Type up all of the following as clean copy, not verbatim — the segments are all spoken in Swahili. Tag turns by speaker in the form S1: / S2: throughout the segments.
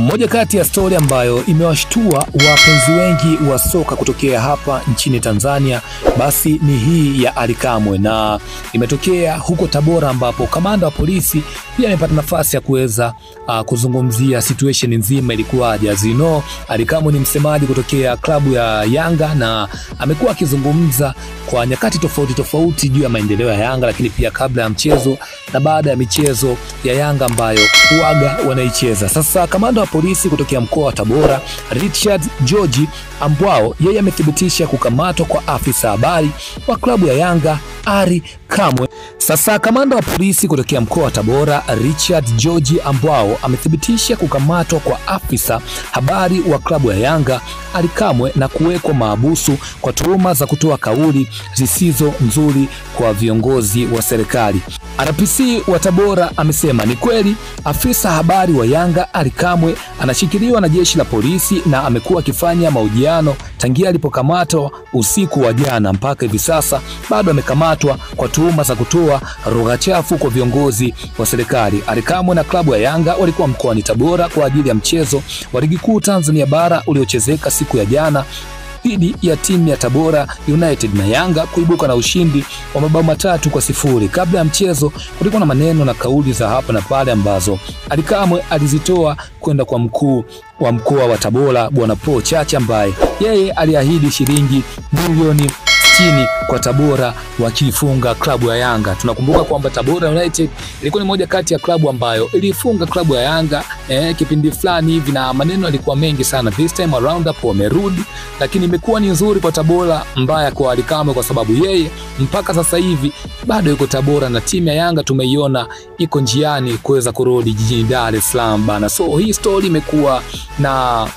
S1: Moja kati ya story ambayo imewashtua wapenzi wengi wa soka kutokea hapa nchini Tanzania basi ni hii ya Ally Kamwe, na imetokea huko Tabora ambapo kamanda wa polisi pia amepata nafasi ya kuweza kuzungumzia situation nzima ilikuwaje. As you know, Ally Kamwe ni msemaji kutokea klabu ya Yanga na amekuwa akizungumza kwa nyakati tofauti juu ya maendeleo ya Yanga, lakini pia kabla ya mchezo na baada ya michezo ya Yanga ambayo huaga wanaicheza. Sasa kamanda wa polisi kutokea mkoa wa Tabora Richard George Ambwao, yeye amethibitisha kukamatwa kwa afisa habari wa klabu ya Yanga Ally Kamwe. Sasa kamanda wa polisi kutokea mkoa wa Tabora Richard George Ambwao amethibitisha kukamatwa kwa afisa habari wa klabu ya Yanga Ally Kamwe na kuwekwa mahabusu kwa tuhuma za kutoa kauli zisizo nzuri kwa viongozi wa serikali. RPC wa Tabora amesema ni kweli afisa habari wa Yanga Ally Kamwe anashikiliwa na jeshi la polisi na amekuwa akifanya mahojiano tangia alipokamatwa usiku wa jana mpaka hivi sasa bado amekamatwa kwa tuhuma za kutoa lugha chafu kwa viongozi wa serikali. Ally Kamwe na klabu ya Yanga walikuwa mkoani Tabora kwa ajili ya mchezo wa ligi kuu Tanzania bara uliochezeka siku ya jana dhidi ya timu ya Tabora United na Yanga kuibuka na ushindi wa mabao 3-0. Kabla ya mchezo kulikuwa na maneno na kauli za hapa na pale ambazo Ally Kamwe alizitoa kwenda kwa mkuu wa mkoa wa Tabora Bwana Paul Chacha, ambaye yeye aliahidi shilingi milioni 60 kwa Tabora wakifunga klabu ya Yanga. Tunakumbuka kwamba Tabora United ilikuwa ni moja kati ya klabu ambayo ilifunga klabu ya Yanga kipindi fulani hivi na maneno yalikuwa mengi sana. This time around up wamerudi, lakini imekuwa ni nzuri kwa Tabora, mbaya kwa Ally Kamwe kwa sababu yeye mpaka sasa hivi bado yuko Tabora na timu ya Yanga tumeiona iko njiani kuweza kurudi jijini Dar es Salaam bana. So hii story imekuwa na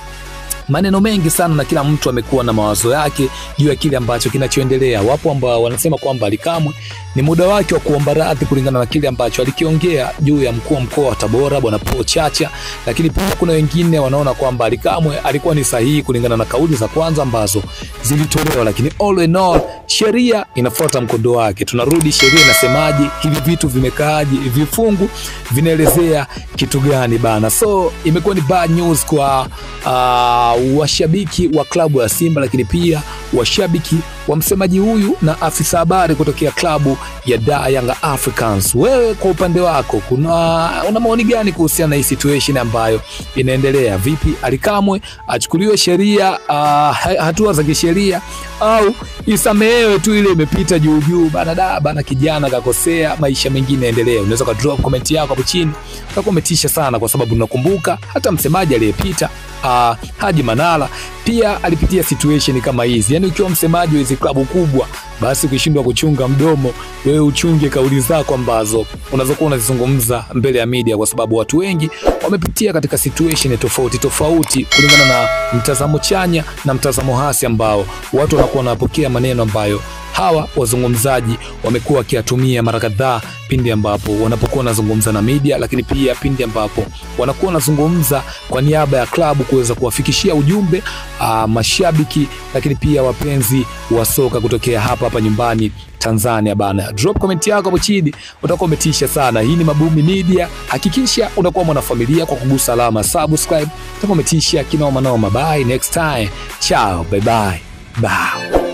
S1: maneno mengi sana na kila mtu amekuwa na mawazo yake juu ya kile ambacho kinachoendelea. Wapo ambao wanasema kwamba Ally Kamwe ni muda wake wa kuomba radhi kulingana na kile ambacho alikiongea juu ya mkuu wa mkoa wa Tabora Bwana Paul Chacha, lakini pia kuna wengine wanaona kwamba Ally Kamwe alikuwa ni sahihi kulingana na kauli za kwanza ambazo zilitolewa, lakini all in all sheria inafuata mkondo wake. Tunarudi sheria inasemaje, hivi vitu vimekaaje, vifungu vinaelezea kitu gani bana. So imekuwa ni bad news kwa washabiki wa klabu ya Simba, lakini pia washabiki wa msemaji huyu na afisa habari kutokea klabu ya Young Africans. Wewe kwa upande wako una maoni gani kuhusiana na hii situation ambayo inaendelea? Vipi Ally Kamwe achukuliwe sheria, hatua za kisheria, au isamehewe tu ile imepita juu bana kijana kakosea, maisha mengine endelee? Unaweza ka drop comment yako hapo chini. Utakometisha sana kwa sababu unakumbuka hata msemaji aliyepita Haji Manara pia alipitia situation kama hizi. Yani ukiwa msemaji wa hizi klabu kubwa, basi ukishindwa kuchunga mdomo, wewe uchunge kauli zako ambazo unazokuwa unazizungumza mbele ya media, kwa sababu watu wengi wamepitia katika situation tofauti kulingana na mtazamo chanya na mtazamo hasi ambao watu wanakuwa wanapokea maneno ambayo hawa wazungumzaji wamekuwa wakiyatumia mara kadhaa pindi ambapo wanapokuwa wanazungumza na media, lakini pia pindi ambapo wanakuwa wanazungumza kwa niaba ya klabu kuweza kuwafikishia ujumbe mashabiki, lakini pia wapenzi wa soka kutokea hapa nyumbani Tanzania bana. Drop comment yako hapo chini, utakometisha sana. Hii ni Mabumi Media, hakikisha unakuwa mwanafamilia kwa kugusa alama subscribe. Utakometisha kinoma noma. Bye next time, ciao, bye.